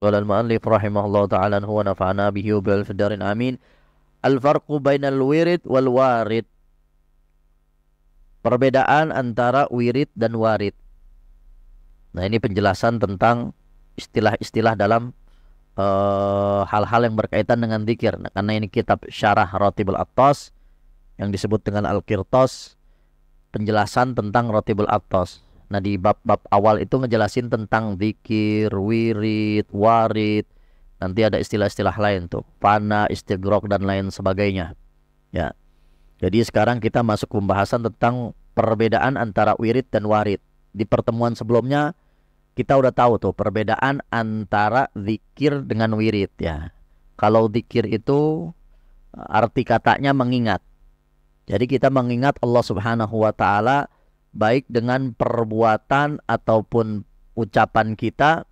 qala al-mu'allif rahimahullahu ta'ala wa nafa'ana bihi wa bil fidarin amin. Al-farqu bainal wirid wal warid. Perbedaan antara wirid dan warid. Nah, ini penjelasan tentang istilah-istilah dalam hal-hal yang berkaitan dengan zikir. Nah, karena ini kitab Syarah Ratibul Attas yang disebut dengan Al-Qirtas, penjelasan tentang Ratibul Attas. Nah, di bab-bab awal itu ngejelasin tentang zikir, wirid, warid. Nanti ada istilah-istilah lain tuh, fana, istighraq dan lain sebagainya. Ya. Jadi sekarang kita masuk pembahasan tentang perbedaan antara wirid dan warid. Di pertemuan sebelumnya kita udah tahu tuh perbedaan antara zikir dengan wirid ya. Kalau zikir itu arti katanya mengingat. Jadi kita mengingat Allah Subhanahu wa taala baik dengan perbuatan ataupun ucapan kita,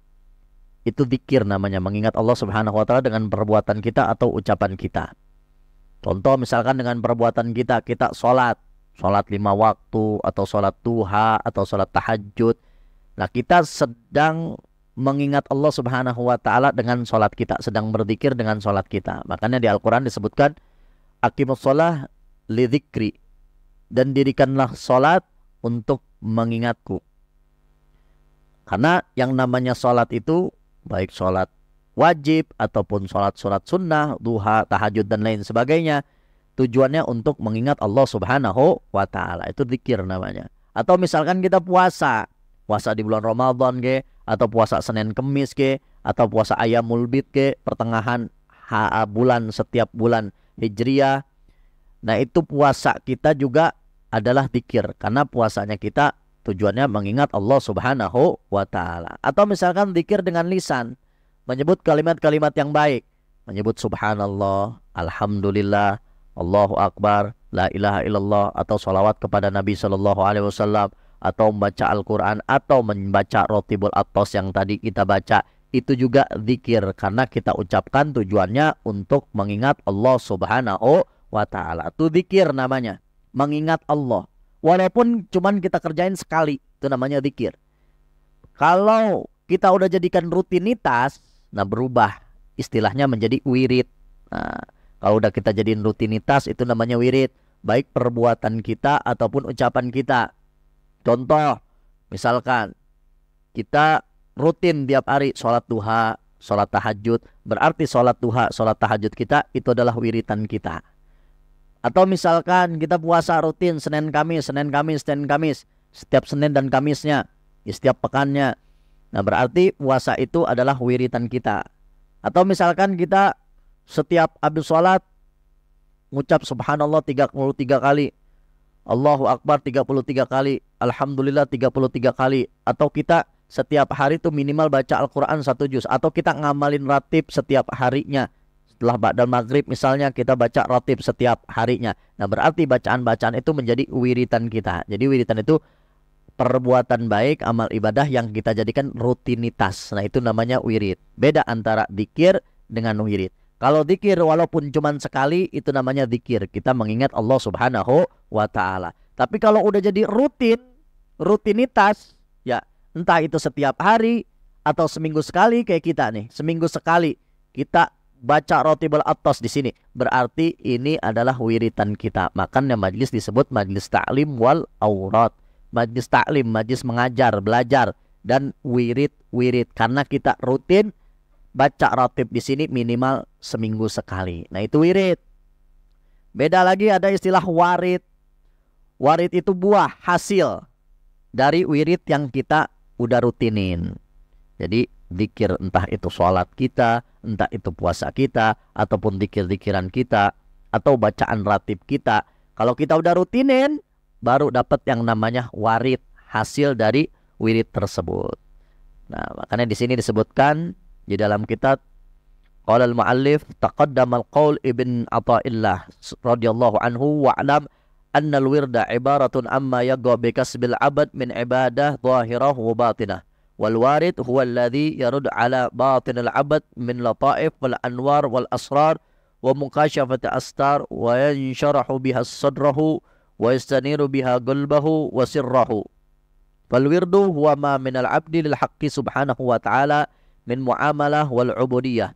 itu zikir namanya, mengingat Allah Subhanahu wa taala dengan perbuatan kita atau ucapan kita. Contoh misalkan dengan perbuatan kita sholat 5 waktu atau sholat duha atau sholat tahajud. Nah, kita sedang mengingat Allah Subhanahu wa taala dengan sholat kita, sedang berzikir dengan sholat kita. Makanya di Al-Quran disebutkan aqimus sholah li dzikri, dan dirikanlah sholat untuk mengingatku. Karena yang namanya sholat itu baik sholat wajib ataupun sholat sunnah, duha, tahajud dan lain sebagainya, tujuannya untuk mengingat Allah Subhanahu wa ta'ala. Itu zikir namanya. Atau misalkan kita puasa di bulan Ramadan ke, atau puasa Senin Kemis ke, atau puasa Ayyamul Bid ke, pertengahan bulan setiap bulan Hijriah. Nah, itu puasa kita juga adalah zikir, karena puasanya kita tujuannya mengingat Allah Subhanahu wa ta'ala. Atau misalkan zikir dengan lisan, menyebut kalimat-kalimat yang baik, menyebut subhanallah, alhamdulillah, Allahu akbar, la ilaha illallah, atau sholawat kepada Nabi sallallahu alaihi wasallam, atau membaca Al-Quran, atau membaca Ratibul Attas yang tadi kita baca. Itu juga zikir, karena kita ucapkan tujuannya untuk mengingat Allah Subhanahu wa ta'ala. Itu zikir namanya, mengingat Allah. Walaupun cuman kita kerjain sekali, itu namanya zikir. Kalau kita udah jadikan rutinitas, nah berubah istilahnya menjadi wirid. Nah, kalau udah kita jadiin rutinitas, itu namanya wirid, baik perbuatan kita ataupun ucapan kita. Contoh, misalkan kita rutin tiap hari sholat duha, sholat tahajud, berarti sholat duha, sholat tahajud kita itu adalah wiridan kita. Atau misalkan kita puasa rutin Senin Kamis, setiap Senin dan Kamisnya, setiap pekannya. Nah, berarti puasa itu adalah wiridan kita. Atau misalkan kita setiap habis sholat ngucap subhanallah 33 kali, Allahu Akbar 33 kali, Alhamdulillah 33 kali. Atau kita setiap hari itu minimal baca Al-Quran 1 juz. Atau kita ngamalin ratib setiap harinya. Setelah ba'dal maghrib misalnya kita baca ratib setiap harinya. Nah, berarti bacaan-bacaan itu menjadi wiridan kita. Jadi wiridan itu perbuatan baik, amal ibadah yang kita jadikan rutinitas. Nah, itu namanya wirid. Beda antara zikir dengan wirid. Kalau zikir walaupun cuma sekali, itu namanya zikir, kita mengingat Allah Subhanahu wa ta'ala. Tapi kalau udah jadi rutinitas, ya entah itu setiap hari atau seminggu sekali, kayak kita nih, seminggu sekali kita baca Ratibul Attas di sini, berarti ini adalah wiridan kita. Makanya majlis disebut majlis ta'lim wal aurat. Majlis ta'lim, majlis mengajar, belajar, dan wirid karena kita rutin baca ratib di sini minimal seminggu sekali. Nah, itu wirid. Beda lagi ada istilah warid. Warid itu buah hasil dari wirid yang kita udah rutinin. Jadi zikir, entah itu sholat kita, entah itu puasa kita, ataupun zikir-zikiran kita, atau bacaan ratib kita. Kalau kita udah rutinin, baru dapat yang namanya warid, hasil dari wirid tersebut. Nah, makanya di sini disebutkan di dalam kitab qala al-muallif taqaddama al-qaul Ibn Athaillah radhiyallahu anhu wa'lam anna al-wirda ibaratun amma yagha bi kasbil abad min ibadah zahirah wa batinah. والوارد هو الذي يرد على باطن العبد من لطائف والأنوار والأسرار ومكاشفة أستار وينشرح بها صدره ويستنير بها قلبه وسره. فالورد هو ما من العبد للحق سبحانه وتعالى min muamalah wal ubudiyah.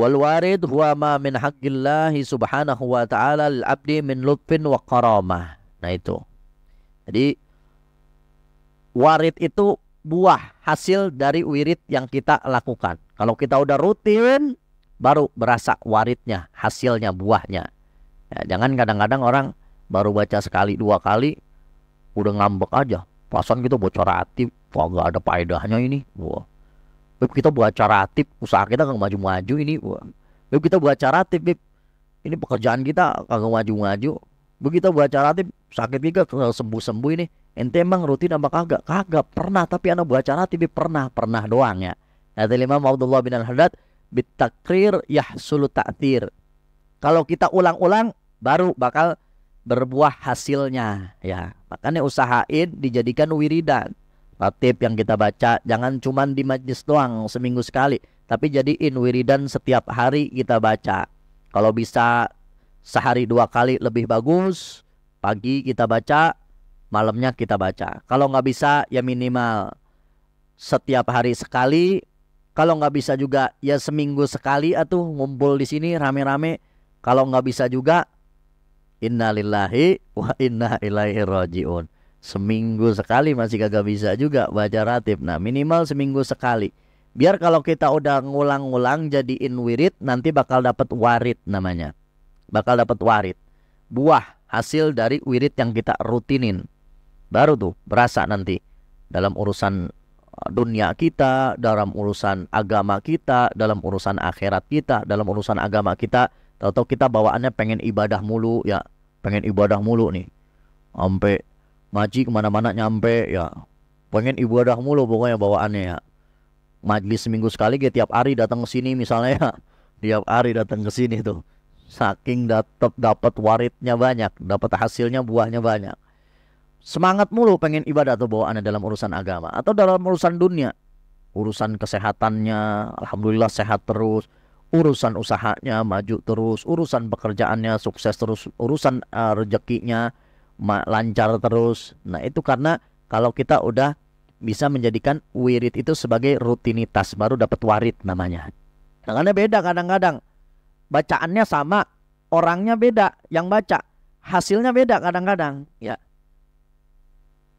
Wal warid huwa ma min haqqillahi subhanahu wa ta'ala lil abdi min lutfin wa karamah. Nah itu. Jadi warid itu buah hasil dari wirid yang kita lakukan. Kalau kita udah rutin baru berasa waridnya, hasilnya, buahnya. Ya, jangan kadang-kadang orang baru baca sekali dua kali udah ngambek aja. Perasaan kita baca ratib, wah gak ada faedahnya ini. Wah. Beb, kita baca ratib, usaha kita gak maju-maju ini. Wah. Beb, kita baca ratib, Beb, ini pekerjaan kita kagak maju-maju. Begitu baca ratib, sakit juga sembuh-sembuh ini. Ente emang rutin apa kagak? Kagak pernah, tapi anak baca ratib pernah doang ya. Kata Imam Abdullah bin Al-Haddad, bitakrir yahsulu ta'thir. Kalau kita ulang-ulang baru bakal berbuah hasilnya ya. Makanya usahain dijadikan wiridan. Ratib yang kita baca jangan cuma di majlis doang seminggu sekali, tapi jadiin wiridan setiap hari kita baca. Kalau bisa sehari 2 kali lebih bagus. Pagi kita baca, malamnya kita baca. Kalau nggak bisa ya minimal setiap hari sekali. Kalau nggak bisa juga ya seminggu sekali atuh ngumpul di sini rame-rame. Kalau nggak bisa juga inna lillahi wa inna ilaihi rajiun. Seminggu sekali masih kagak bisa juga baca ratib. Nah minimal seminggu sekali. Biar kalau kita udah ngulang-ngulang jadiin wirid, nanti bakal dapat warid namanya. Bakal dapat warid. Buah hasil dari wirid yang kita rutinin. Baru tuh berasa nanti dalam urusan dunia kita, dalam urusan agama kita, dalam urusan akhirat kita, dalam urusan agama kita. Tahu-tahu kita bawaannya pengen ibadah mulu ya. Pengen ibadah mulu nih. Sampai ngaji kemana-mana nyampe ya. Pengen ibadah mulu pokoknya bawaannya ya. Majlis seminggu sekali tiap hari datang ke sini misalnya ya. Tiap hari datang ke sini tuh. Saking dapat waridnya banyak, dapat hasilnya buahnya banyak. Semangat mulu pengen ibadah tuh bawaannya dalam urusan agama atau dalam urusan dunia. Urusan kesehatannya alhamdulillah sehat terus. Urusan usahanya maju terus, urusan pekerjaannya sukses terus, urusan rezekinya lancar terus. Nah itu karena kalau kita udah bisa menjadikan wirid itu sebagai rutinitas, baru dapat warid namanya. Karena beda kadang-kadang bacaannya sama, orangnya beda yang baca, hasilnya beda kadang-kadang ya.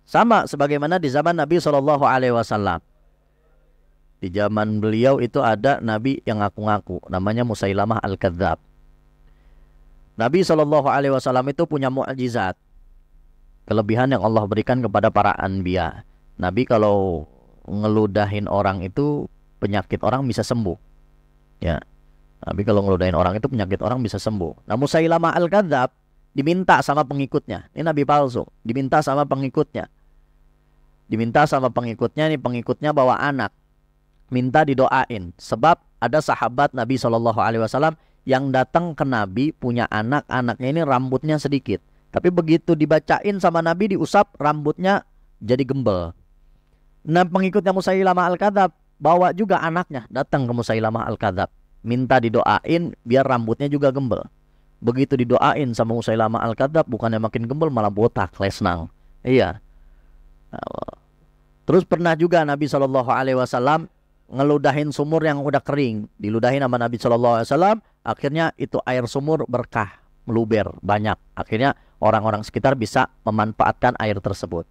Sama sebagaimana di zaman Nabi SAW. Di zaman beliau itu ada nabi yang ngaku-ngaku, namanya Musailamah Al-Kadzab. Nabi SAW itu punya mukjizat, kelebihan yang Allah berikan kepada para anbiya. Nabi kalau ngeludahin orang itu penyakit orang bisa sembuh. Ya. Nabi kalau ngeludahin orang itu penyakit orang bisa sembuh. Nah Musailamah Al-Kadzab diminta sama pengikutnya. Ini nabi palsu, diminta sama pengikutnya. Diminta sama pengikutnya, nih pengikutnya bawa anak. Minta didoain. Sebab ada sahabat Nabi SAW yang datang ke Nabi punya anak. Anaknya ini rambutnya sedikit. Tapi begitu dibacain sama Nabi diusap rambutnya jadi gembel. Nah pengikutnya Musailamah Al-Kadzab bawa juga anaknya datang ke Musailamah Al-Kadzab. Minta didoain biar rambutnya juga gembel. Begitu didoain sama Musailamah Al-Kadzab bukannya makin gembel malah botak lesnang. Iya. Terus pernah juga Nabi SAW ngeludahin sumur yang udah kering. Diludahin sama Nabi SAW. Akhirnya itu air sumur berkah, meluber banyak. Akhirnya orang-orang sekitar bisa memanfaatkan air tersebut.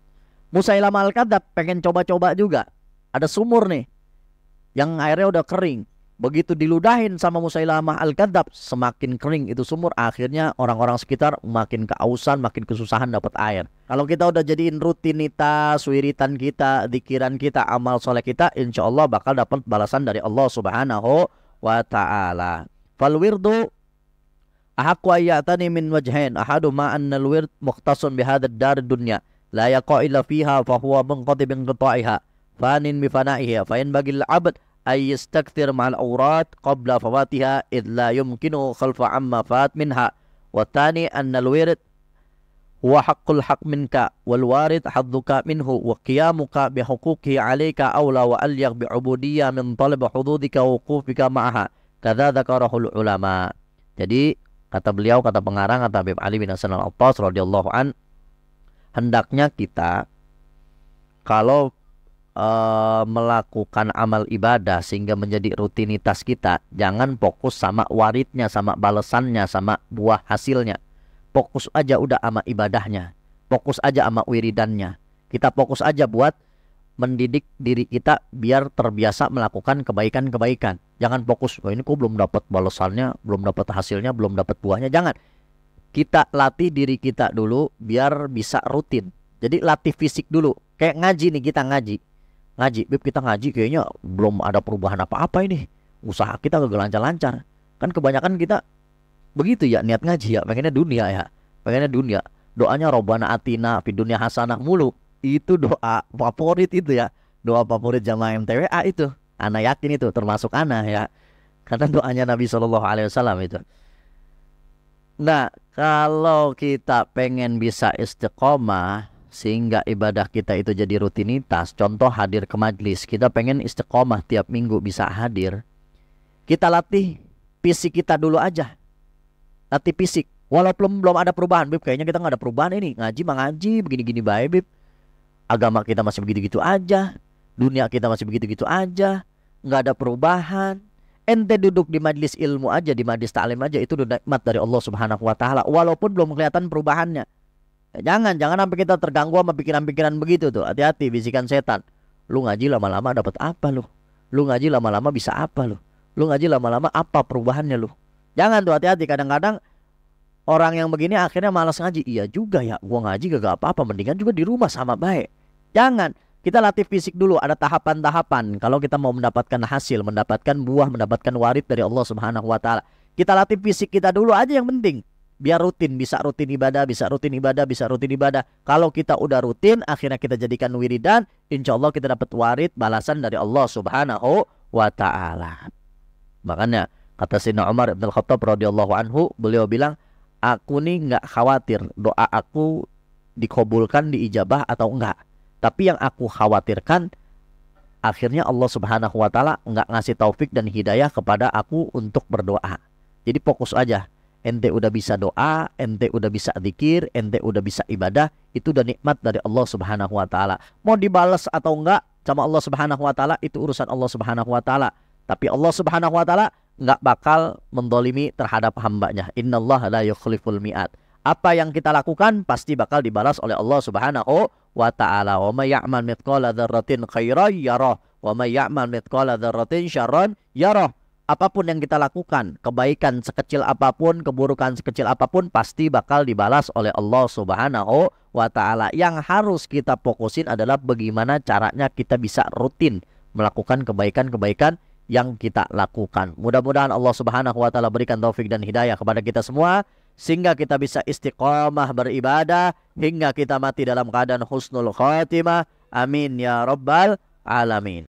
Musailamah Al-Kadzab pengen coba-coba juga. Ada sumur nih yang airnya udah kering. Begitu diludahin sama Musailamah Al-Kadzab, semakin kering itu sumur. Akhirnya orang-orang sekitar makin keausan, makin kesusahan dapat air. Kalau kita udah jadiin rutinitas, wiritan kita, dzikiran kita, amal soleh kita, insya Allah bakal dapat balasan dari Allah Subhanahu wa Ta'ala. Fal wirdu ahaqqu ayyatani min wajhain. Ahadu ma anna al-wird mukhtasun bihadad dar dunya. La yaqa illa fiha fa huwa munqati bin qita'iha. Fanin bi fana'iha. Fa in bagil 'abd ay yastakthir ma'al awrat qabla fawatiha id la yumkinu khalfa amma fat minha. Wa thani anna al-wird huwa haqqul haqq minka wal warid hadduka minhu wa qiyamuka bi huquqihi 'alayka awla wa alyaq bi 'ubudiyyah min talab hududika wa wuqufika ma'aha. Kadza dzakarahul ulama. Jadi kata beliau, kata pengarang, kata Habib Ali bin Hasan Al-Attas radhiyallahu an, hendaknya kita kalau melakukan amal ibadah sehingga menjadi rutinitas kita, jangan fokus sama waridnya, sama balasannya, sama buah hasilnya. Fokus aja udah sama ibadahnya. Fokus aja sama wiridannya. Kita fokus aja buat mendidik diri kita biar terbiasa melakukan kebaikan-kebaikan. Jangan fokus, oh ini kok belum dapat balasannya, belum dapat hasilnya, belum dapat buahnya. Jangan. Kita latih diri kita dulu biar bisa rutin. Jadi latih fisik dulu. Kayak ngaji nih, kita ngaji. Bib, kita ngaji kayaknya belum ada perubahan apa-apa ini. Usaha kita gagal lancar-lancar. Kan kebanyakan kita begitu ya, niat ngaji ya, pengennya dunia ya. Pengennya dunia. Doanya Robbana atina fid dunya hasanah mulu. Itu doa favorit itu ya. Doa favorit jamaah MTWA itu. Ana yakin itu termasuk ana ya. Karena doanya Nabi SAW itu. Nah, kalau kita pengen bisa istiqomah sehingga ibadah kita itu jadi rutinitas, contoh hadir ke majlis, kita pengen istiqomah tiap minggu bisa hadir, kita latih fisik kita dulu aja. Latih fisik. Walaupun belum ada perubahan, Bib, kayaknya kita nggak ada perubahan ini. Ngaji mah ngaji, begini-gini baik, Bib. Agama kita masih begitu-gitu aja. Dunia kita masih begitu-gitu aja. Nggak ada perubahan. Ente duduk di majlis ilmu aja, di majlis ta'lim aja, itu udah nikmat dari Allah Subhanahu wa Ta'ala. Walaupun belum kelihatan perubahannya. Jangan sampai kita terganggu sama pikiran-pikiran begitu tuh. Hati-hati, bisikan setan. Lu ngaji lama-lama dapat apa lu? Lu ngaji lama-lama bisa apa lu? Lu ngaji lama-lama apa perubahannya lu? Jangan tuh, hati-hati. Kadang-kadang orang yang begini akhirnya malas ngaji. Iya juga ya, gua ngaji gak apa-apa, mendingan juga di rumah sama baik. Jangan. Kita latih fisik dulu, ada tahapan-tahapan. Kalau kita mau mendapatkan hasil, mendapatkan buah, mendapatkan warid dari Allah Subhanahu wa Ta'ala, kita latih fisik kita dulu aja yang penting. Biar rutin, bisa rutin ibadah, bisa rutin ibadah, bisa rutin ibadah. Kalau kita udah rutin, akhirnya kita jadikan wiridan, insya Allah kita dapat warid, balasan dari Allah Subhanahu wa Ta'ala. Makanya kata Sayyidina Umar Ibn Khattab radhiyallahu anhu, beliau bilang, aku nih nggak khawatir doa aku dikabulkan, diijabah atau enggak. Tapi yang aku khawatirkan, akhirnya Allah Subhanahu wa Ta'ala nggak ngasih taufik dan hidayah kepada aku untuk berdoa. Jadi fokus aja. Ente udah bisa doa, ente udah bisa zikir, ente udah bisa ibadah, itu udah nikmat dari Allah Subhanahu wa Ta'ala. Mau dibalas atau enggak sama Allah Subhanahu wa Ta'ala, itu urusan Allah Subhanahu wa Ta'ala. Tapi Allah Subhanahu wa Ta'ala nggak bakal mendolimi terhadap hambanya. Innallaha la yukhliful mi'ad. Apa yang kita lakukan pasti bakal dibalas oleh Allah Subhanahu wa Ta'ala. Wa may ya'mal mithqala dzarratin khairan yarah, wa may ya'mal mithqala dzarratin syarran yarah. Apapun yang kita lakukan, kebaikan sekecil apapun, keburukan sekecil apapun, pasti bakal dibalas oleh Allah Subhanahu wa Ta'ala. Yang harus kita fokusin adalah bagaimana caranya kita bisa rutin melakukan kebaikan-kebaikan yang kita lakukan. Mudah-mudahan Allah Subhanahu wa Ta'ala berikan taufik dan hidayah kepada kita semua, sehingga kita bisa istiqamah beribadah hingga kita mati dalam keadaan husnul khatimah. Amin ya rabbal alamin.